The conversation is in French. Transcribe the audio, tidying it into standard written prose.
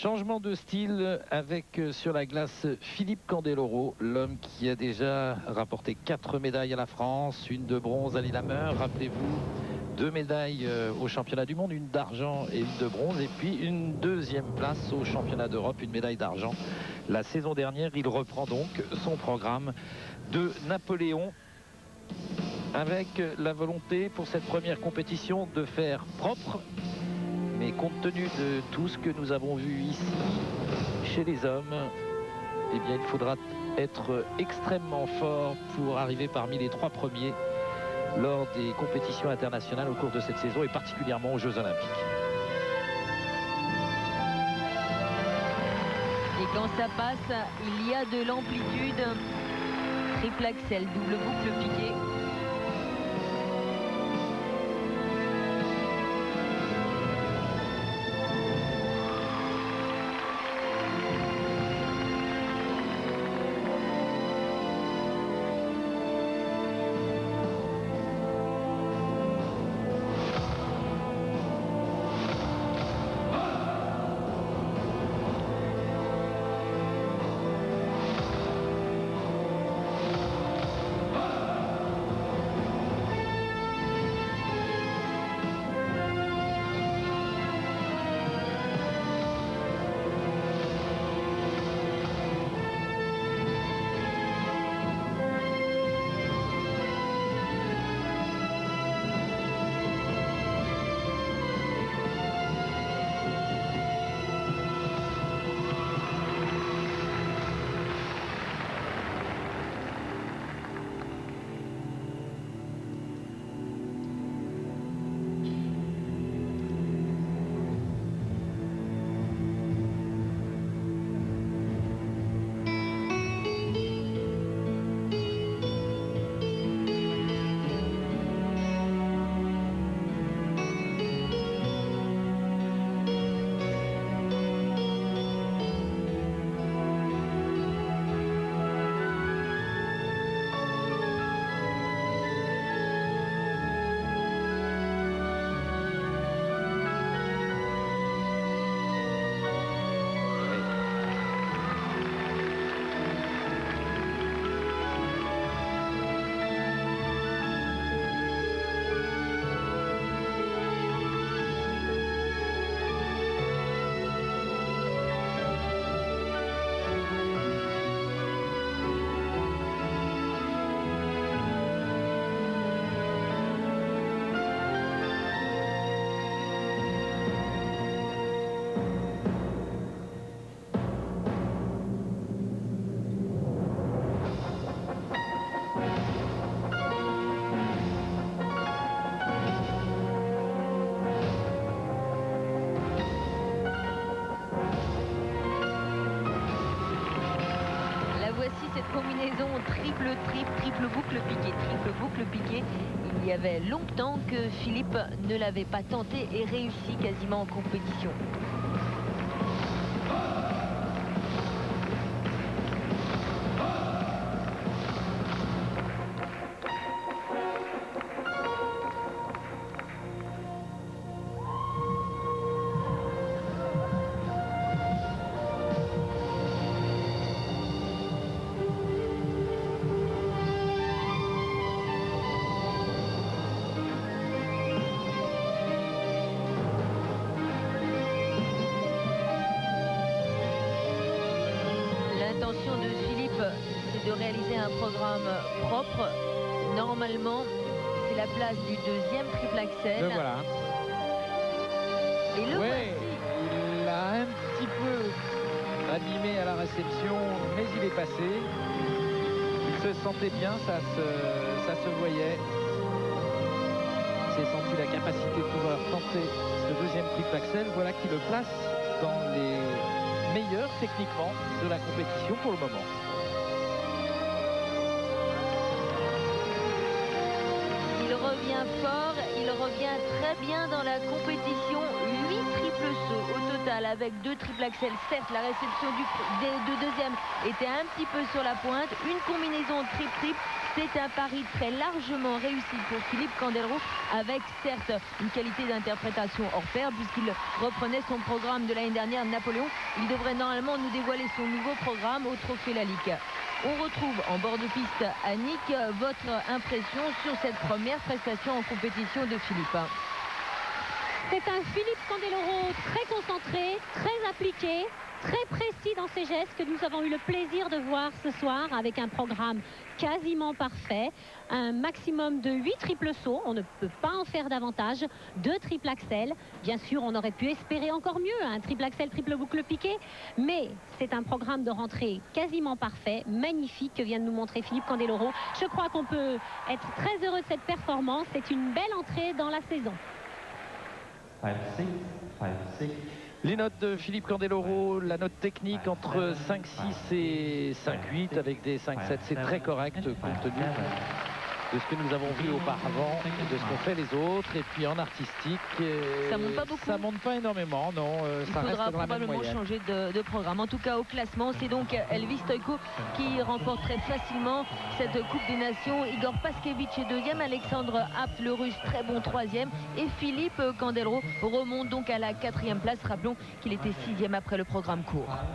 Changement de style avec sur la glace Philippe Candeloro, l'homme qui a déjà rapporté 4 médailles à la France, une de bronze à Lillehammer, rappelez-vous, 2 médailles au championnat du monde, une d'argent et une de bronze, et puis une deuxième place au championnat d'Europe, une médaille d'argent. La saison dernière, il reprend donc son programme de Napoléon avec la volonté pour cette première compétition de faire propre. Mais compte tenu de tout ce que nous avons vu ici, chez les hommes, eh bien, il faudra être extrêmement fort pour arriver parmi les 3 premiers lors des compétitions internationales au cours de cette saison et particulièrement aux Jeux Olympiques. Et quand ça passe, il y a de l'amplitude. Triple axel, double boucle piqué. Cette combinaison triple boucle piqué. Il y avait longtemps que Philippe ne l'avait pas tenté et réussi quasiment en compétition. L'intention de Philippe, c'est de réaliser un programme propre. Normalement, c'est la place du deuxième triple axel. Le voilà. Et le voici. Il a un petit peu abîmé à la réception, mais il est passé. Il se sentait bien, ça se voyait. Il s'est senti la capacité de pouvoir tenter ce deuxième triple axel. Voilà qui le place dans les meilleurs techniquement de la compétition pour le moment. Il revient fort, il revient très bien dans la compétition. 8 triples sauts au total avec 2 triples axel. Certes, la réception du deuxième était un petit peu sur la pointe. Une combinaison triple-triple. C'est un pari très largement réussi pour Philippe Candeloro, avec certes une qualité d'interprétation hors pair, puisqu'il reprenait son programme de l'année dernière, Napoléon. Il devrait normalement nous dévoiler son nouveau programme au Trophée Lalique. On retrouve en bord de piste Annick. Votre impression sur cette première prestation en compétition de Philippe? C'est un Philippe Candeloro très concentré, très appliqué, très précis dans ses gestes, que nous avons eu le plaisir de voir ce soir, avec un programme quasiment parfait, un maximum de 8 triples sauts, on ne peut pas en faire davantage, 2 triples axel. Bien sûr, on aurait pu espérer encore mieux, un triple axel, triple boucle piqué, mais c'est un programme de rentrée quasiment parfait, magnifique, que vient de nous montrer Philippe Candeloro. Je crois qu'on peut être très heureux de cette performance. C'est une belle entrée dans la saison. 5-6, 5-6. Les notes de Philippe Candeloro, la note technique entre 5-6 et 5-8 avec des 5-7, c'est très correct compte tenu de ce que nous avons vu auparavant, de ce qu'ont fait les autres. Et puis en artistique, ça monte pas beaucoup. Ça monte pas énormément, non. Ça reste dans la même moyenne. Il faudra probablement changer de programme. En tout cas, au classement, c'est donc Elvis Stoïko qui remporte très facilement cette Coupe des Nations. Igor Paskevitch est deuxième, Alexandre Apt, le russe, très bon troisième, et Philippe Candeloro remonte donc à la 4e place. Rappelons qu'il était 6e après le programme court.